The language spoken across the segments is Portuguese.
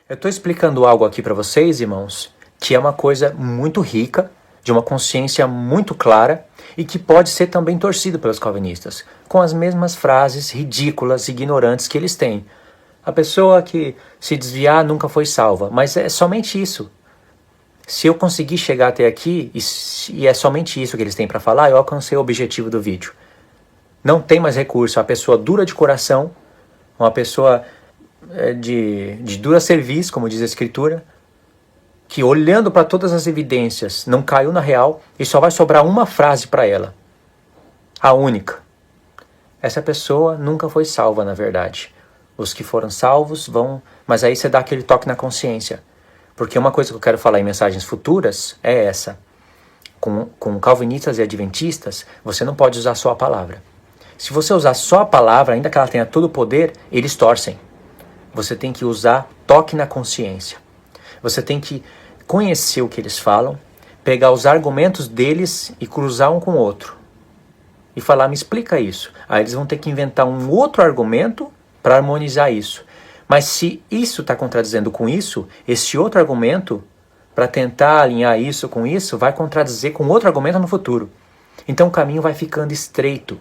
Eu estou explicando algo aqui para vocês, irmãos, que é uma coisa muito rica, de uma consciência muito clara e que pode ser também torcido pelos calvinistas, com as mesmas frases ridículas e ignorantes que eles têm. A pessoa que se desviar nunca foi salva, mas é somente isso. Se eu conseguir chegar até aqui, e é somente isso que eles têm para falar, eu alcancei o objetivo do vídeo. Não tem mais recurso. A pessoa dura de coração, uma pessoa de dura cerviz, como diz a Escritura, que olhando para todas as evidências não caiu na real e só vai sobrar uma frase para ela. A única. Essa pessoa nunca foi salva, na verdade. Os que foram salvos vão... Mas aí você dá aquele toque na consciência. Porque uma coisa que eu quero falar em mensagens futuras é essa. Com calvinistas e adventistas, você não pode usar só a palavra. Se você usar só a palavra, ainda que ela tenha todo o poder, eles torcem. Você tem que usar toque na consciência. Você tem que conhecer o que eles falam, pegar os argumentos deles e cruzar um com o outro. E falar, me explica isso. Aí eles vão ter que inventar um outro argumento para harmonizar isso. Mas se isso está contradizendo com isso, esse outro argumento, para tentar alinhar isso com isso, vai contradizer com outro argumento no futuro. Então o caminho vai ficando estreito.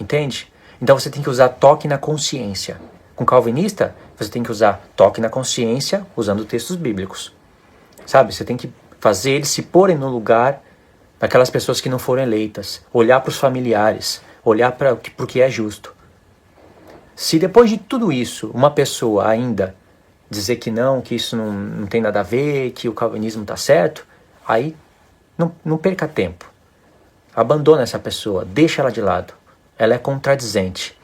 Entende? Então você tem que usar toque na consciência. Com calvinista, você tem que usar toque na consciência usando textos bíblicos. Sabe? Você tem que fazer eles se porem no lugar daquelas pessoas que não foram eleitas. Olhar para os familiares. Olhar para o que é justo. Se depois de tudo isso, uma pessoa ainda dizer que isso não tem nada a ver, que o calvinismo está certo, aí não perca tempo. Abandona essa pessoa, deixa ela de lado. Ela é contradizente.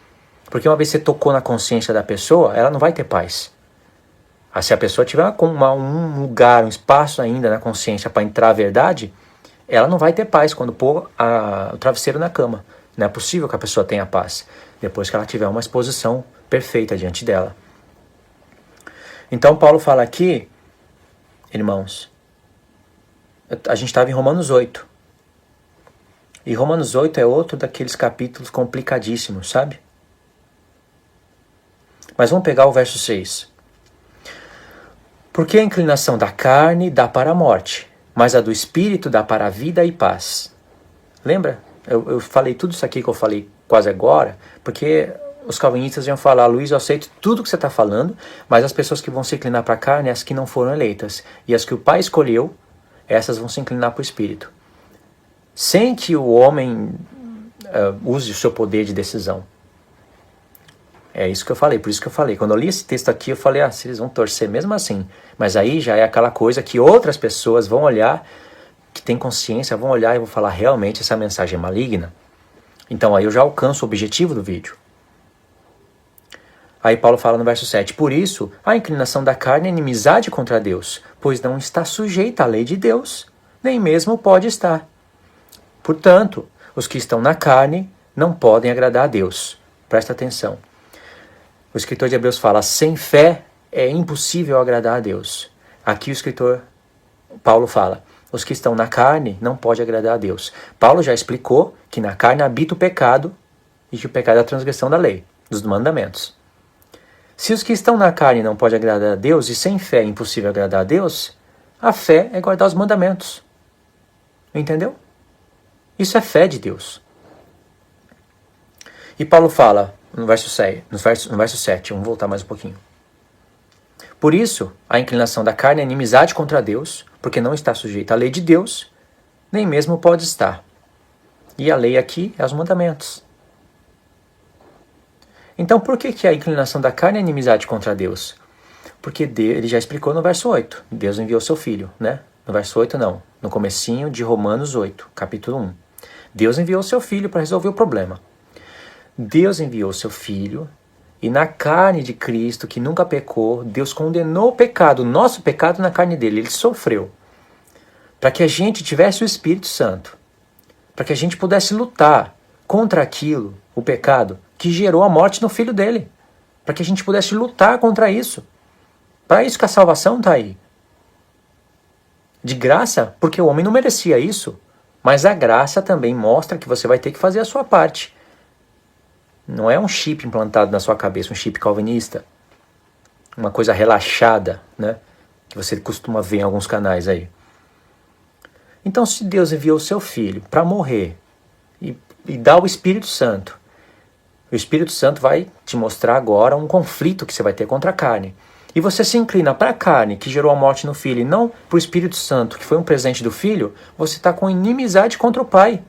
Porque uma vez que você tocou na consciência da pessoa, ela não vai ter paz. Se a pessoa tiver um lugar, um espaço ainda na consciência para entrar a verdade, ela não vai ter paz quando pôr o travesseiro na cama. Não é possível que a pessoa tenha paz depois que ela tiver uma exposição perfeita diante dela. Então Paulo fala aqui, irmãos, a gente estava em Romanos 8. E Romanos 8 é outro daqueles capítulos complicadíssimos, sabe? Mas vamos pegar o verso 6. Porque a inclinação da carne dá para a morte, mas a do espírito dá para a vida e paz. Lembra? Eu falei tudo isso aqui que eu falei quase agora, porque os calvinistas iam falar, Luiz, eu aceito tudo que você está falando, mas as pessoas que vão se inclinar para a carne, as que não foram eleitas. E as que o Pai escolheu, essas vão se inclinar para o espírito. Sem que o homem use o seu poder de decisão. É isso que eu falei, por isso que eu falei. Quando eu li esse texto aqui, eu falei, se eles vão torcer mesmo assim. Mas aí já é aquela coisa que outras pessoas vão olhar, que têm consciência, vão olhar e vão falar, realmente essa mensagem é maligna. Então aí eu já alcanço o objetivo do vídeo. Aí Paulo fala no verso 7, por isso, a inclinação da carne é inimizade contra Deus, pois não está sujeita à lei de Deus, nem mesmo pode estar. Portanto, os que estão na carne não podem agradar a Deus. Presta atenção. O escritor de Hebreus fala, sem fé é impossível agradar a Deus. Aqui o escritor Paulo fala, os que estão na carne não podem agradar a Deus. Paulo já explicou que na carne habita o pecado e que o pecado é a transgressão da lei, dos mandamentos. Se os que estão na carne não podem agradar a Deus e sem fé é impossível agradar a Deus, a fé é guardar os mandamentos. Entendeu? Isso é fé de Deus. E Paulo fala no verso 7, vamos voltar mais um pouquinho. Por isso, a inclinação da carne é inimizade contra Deus, porque não está sujeita à lei de Deus, nem mesmo pode estar. E a lei aqui é os mandamentos. Então, por que a inclinação da carne é inimizade contra Deus? Porque ele já explicou no verso 8. Deus enviou seu filho, né? No verso 8 não, no comecinho de Romanos 8, capítulo 1. Deus enviou seu filho para resolver o problema. Deus enviou seu filho e na carne de Cristo, que nunca pecou, Deus condenou o pecado, o nosso pecado na carne dele. Ele sofreu. Para que a gente tivesse o Espírito Santo. Para que a gente pudesse lutar contra aquilo, o pecado, que gerou a morte no filho dele. Para que a gente pudesse lutar contra isso. Para isso que a salvação está aí. De graça, porque o homem não merecia isso. Mas a graça também mostra que você vai ter que fazer a sua parte. Não é um chip implantado na sua cabeça, um chip calvinista. uma coisa relaxada, né? Que você costuma ver em alguns canais aí. Então, se Deus enviou o seu Filho para morrer e dá o Espírito Santo, o Espírito Santo vai te mostrar agora um conflito que você vai ter contra a carne. E você se inclina para a carne, que gerou a morte no Filho, e não para o Espírito Santo, que foi um presente do Filho, você está com inimizade contra o Pai.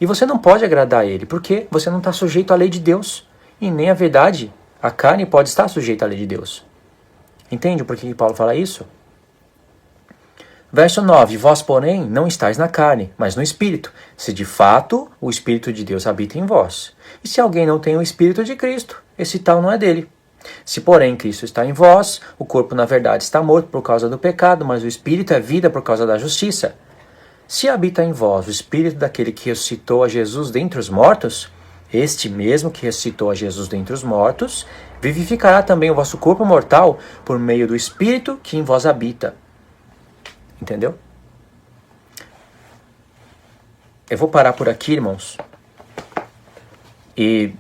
E você não pode agradar a Ele, porque você não está sujeito à lei de Deus. E nem a verdade, a carne pode estar sujeita à lei de Deus. Entende por que Paulo fala isso? Verso 9, vós, porém, não estáis na carne, mas no Espírito, se de fato o Espírito de Deus habita em vós. E se alguém não tem o Espírito de Cristo, esse tal não é dele. Se, porém, Cristo está em vós, o corpo, na verdade, está morto por causa do pecado, mas o Espírito é vida por causa da justiça. Se habita em vós o Espírito daquele que ressuscitou a Jesus dentre os mortos, este mesmo que ressuscitou a Jesus dentre os mortos, vivificará também o vosso corpo mortal por meio do Espírito que em vós habita. Entendeu? Eu vou parar por aqui, irmãos. E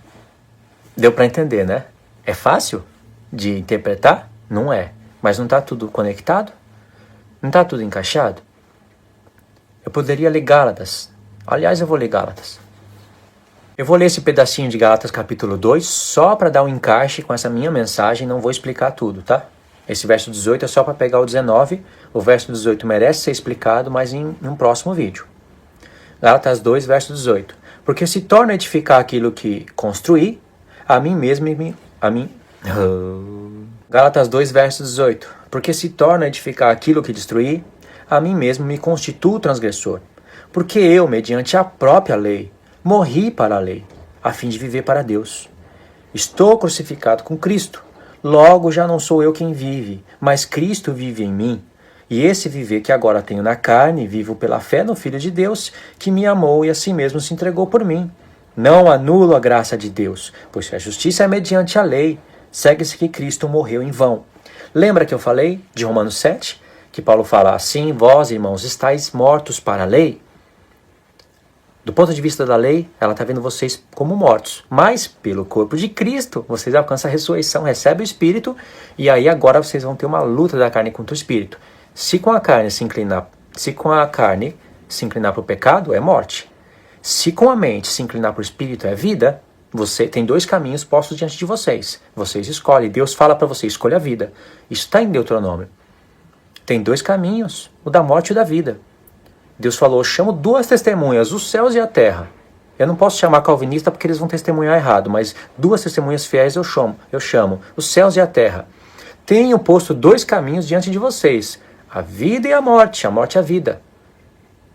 deu para entender, né? É fácil de interpretar? Não é. Mas não está tudo conectado? Não está tudo encaixado? Eu poderia ler Gálatas. Aliás, eu vou ler Gálatas. Eu vou ler esse pedacinho de Gálatas capítulo 2 só para dar um encaixe com essa minha mensagem. Não vou explicar tudo, tá? Esse verso 18 é só para pegar o 19. O verso 18 merece ser explicado, mas em um próximo vídeo. Gálatas 2, verso 18. Porque se torna edificar aquilo que construí, a mim mesmo e a mim... Gálatas 2, verso 18. Porque se torna edificar aquilo que destruí, a mim mesmo me constituo transgressor. Porque eu, mediante a própria lei, morri para a lei, a fim de viver para Deus. Estou crucificado com Cristo. Logo já não sou eu quem vive, mas Cristo vive em mim. E esse viver que agora tenho na carne, vivo pela fé no Filho de Deus, que me amou e a si mesmo se entregou por mim. Não anulo a graça de Deus, pois se a justiça é mediante a lei, segue-se que Cristo morreu em vão. Lembra que eu falei de Romanos 7? Que Paulo fala assim, vós, irmãos, estáis mortos para a lei. Do ponto de vista da lei, ela está vendo vocês como mortos. Mas, pelo corpo de Cristo, vocês alcançam a ressurreição, recebem o Espírito, e aí agora vocês vão ter uma luta da carne contra o Espírito. Se com a carne se inclinar para o pecado, é morte. Se com a mente se inclinar para o Espírito, é vida. Você tem dois caminhos postos diante de vocês. Vocês escolhem. Deus fala para você, escolha a vida. Isso está em Deuteronômio. Tem dois caminhos, o da morte e o da vida. Deus falou, eu chamo duas testemunhas, os céus e a terra. Eu não posso chamar calvinista porque eles vão testemunhar errado, mas duas testemunhas fiéis eu chamo, os céus e a terra. Tenho posto dois caminhos diante de vocês, a vida e a morte e a vida.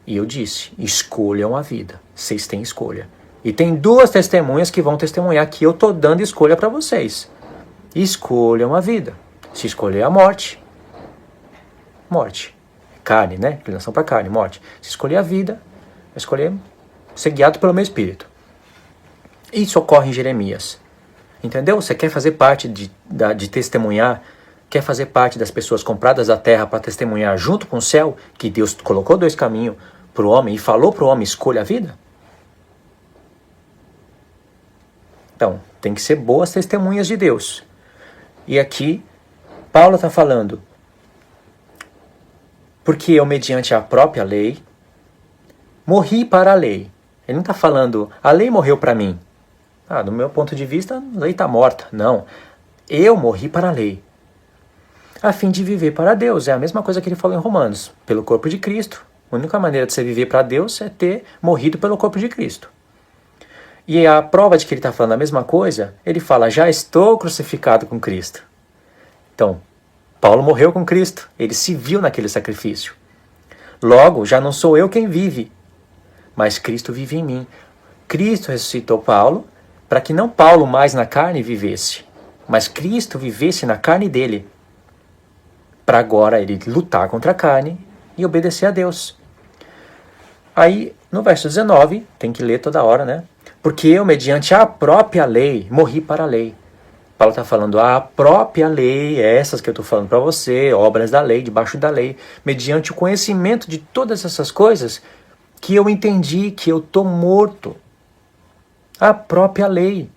E eu disse, escolham a vida, vocês têm escolha. E tem duas testemunhas que vão testemunhar que eu estou dando escolha para vocês. Escolham a vida. Se escolher a morte, carne, né? Inclinação para carne, morte. Se escolher a vida, vai escolher ser guiado pelo meu Espírito. Isso ocorre em Jeremias. Entendeu? Você quer fazer parte de testemunhar, quer fazer parte das pessoas compradas da terra para testemunhar junto com o céu, que Deus colocou dois caminhos para o homem e falou para o homem, escolha a vida? Então, tem que ser boas testemunhas de Deus. E aqui, Paulo está falando, porque eu, mediante a própria lei, morri para a lei. Ele não está falando, a lei morreu para mim. Do meu ponto de vista, a lei está morta. Não, eu morri para a lei, a fim de viver para Deus. É a mesma coisa que ele falou em Romanos, pelo corpo de Cristo. A única maneira de você viver para Deus é ter morrido pelo corpo de Cristo. E a prova de que ele está falando a mesma coisa, ele fala, já estou crucificado com Cristo. Então, Paulo morreu com Cristo, ele se viu naquele sacrifício. Logo, já não sou eu quem vive, mas Cristo vive em mim. Cristo ressuscitou Paulo, para que não Paulo mais na carne vivesse, mas Cristo vivesse na carne dele, para agora ele lutar contra a carne e obedecer a Deus. Aí, no verso 19, tem que ler toda hora, né? Porque eu, mediante a própria lei, morri para a lei. Paulo está falando, a própria lei, essas que eu estou falando para você, obras da lei, debaixo da lei, mediante o conhecimento de todas essas coisas, que eu entendi que eu estou morto. A própria lei.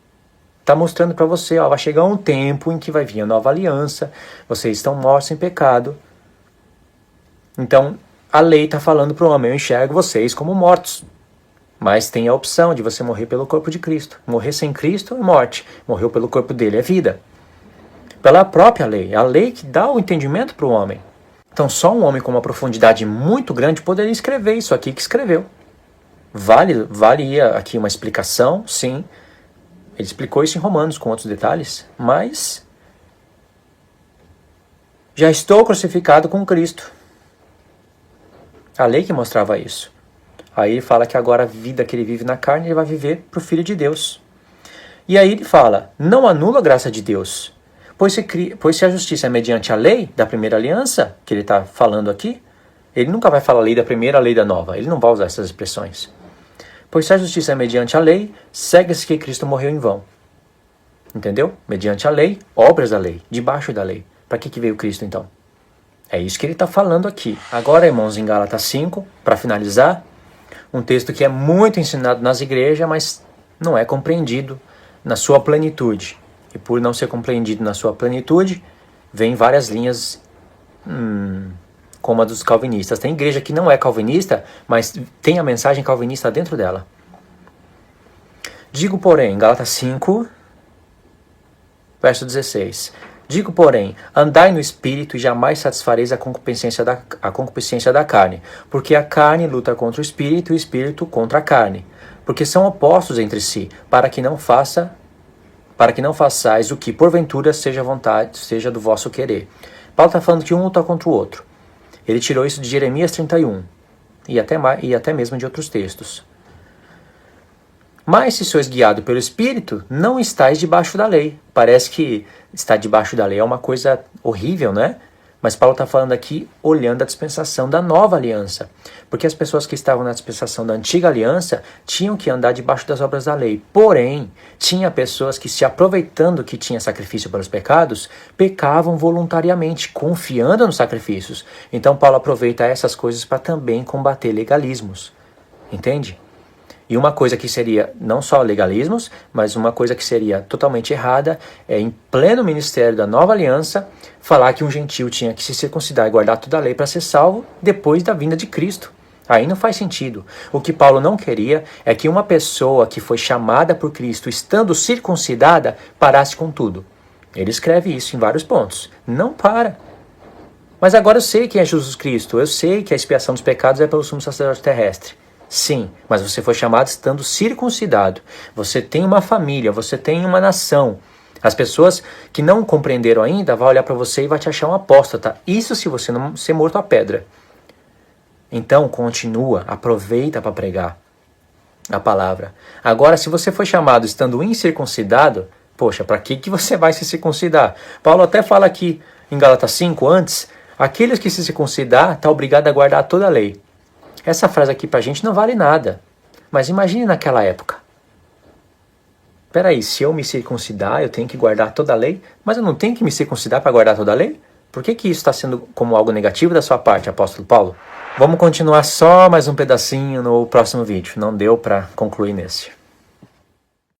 está mostrando para você, ó, vai chegar um tempo em que vai vir a nova aliança, vocês estão mortos em pecado. Então, a lei está falando para o homem, eu enxergo vocês como mortos. Mas tem a opção de você morrer pelo corpo de Cristo. Morrer sem Cristo é morte. Morreu pelo corpo dele é vida. Pela própria lei. É a lei que dá o entendimento para o homem. Então só um homem com uma profundidade muito grande poderia escrever isso aqui que escreveu. Valia aqui uma explicação, sim. Ele explicou isso em Romanos com outros detalhes. Mas já estou crucificado com Cristo. A lei que mostrava isso. Aí ele fala que agora a vida que ele vive na carne, ele vai viver para o Filho de Deus. E aí ele fala, não anula a graça de Deus, pois se a justiça é mediante a lei da primeira aliança, que ele está falando aqui, ele nunca vai falar lei da primeira, lei da nova, ele não vai usar essas expressões. Pois se a justiça é mediante a lei, segue-se que Cristo morreu em vão. Entendeu? Mediante a lei, obras da lei, debaixo da lei. Para que veio Cristo então? É isso que ele está falando aqui. Agora, irmãos, em Gálatas 5, para finalizar, um texto que é muito ensinado nas igrejas, mas não é compreendido na sua plenitude. E por não ser compreendido na sua plenitude, vem várias linhas como a dos calvinistas. Tem igreja que não é calvinista, mas tem a mensagem calvinista dentro dela. Digo, porém, Gálatas 5, verso 16. Digo, porém, andai no Espírito e jamais satisfareis a concupiscência da carne, porque a carne luta contra o Espírito e o Espírito contra a carne, porque são opostos entre si, para que não façais o que porventura seja vontade, seja do vosso querer. Paulo está falando que um luta contra o outro. Ele tirou isso de Jeremias 31 e até mesmo de outros textos. Mas se sois guiado pelo Espírito, não estáis debaixo da lei. Parece que estar debaixo da lei é uma coisa horrível, né? Mas Paulo está falando aqui olhando a dispensação da nova aliança. Porque as pessoas que estavam na dispensação da antiga aliança tinham que andar debaixo das obras da lei. Porém, tinha pessoas que, se aproveitando que tinha sacrifício pelos pecados, pecavam voluntariamente, confiando nos sacrifícios. Então Paulo aproveita essas coisas para também combater legalismos. Entende? E uma coisa que seria não só legalismos, mas uma coisa que seria totalmente errada é, em pleno ministério da nova aliança, falar que um gentil tinha que se circuncidar e guardar toda a lei para ser salvo depois da vinda de Cristo. Aí não faz sentido. O que Paulo não queria é que uma pessoa que foi chamada por Cristo, estando circuncidada, parasse com tudo. Ele escreve isso em vários pontos. Não para. Mas agora eu sei quem é Jesus Cristo. Eu sei que a expiação dos pecados é pelo sumo sacerdote terrestre. Sim, mas você foi chamado estando circuncidado. Você tem uma família, você tem uma nação. As pessoas que não compreenderam ainda vão olhar para você e vai te achar um apóstata. Isso se você não ser morto à pedra. Então, continua, aproveita para pregar a palavra. Agora, se você foi chamado estando incircuncidado, poxa, para que você vai se circuncidar? Paulo até fala aqui em Gálatas 5, antes, aqueles que se circuncidar estão obrigados a guardar toda a lei. Essa frase aqui pra gente não vale nada. Mas imagine naquela época. Peraí, se eu me circuncidar, eu tenho que guardar toda a lei? Mas eu não tenho que me circuncidar para guardar toda a lei? Por que isso está sendo como algo negativo da sua parte, apóstolo Paulo? Vamos continuar só mais um pedacinho no próximo vídeo. Não deu para concluir nesse.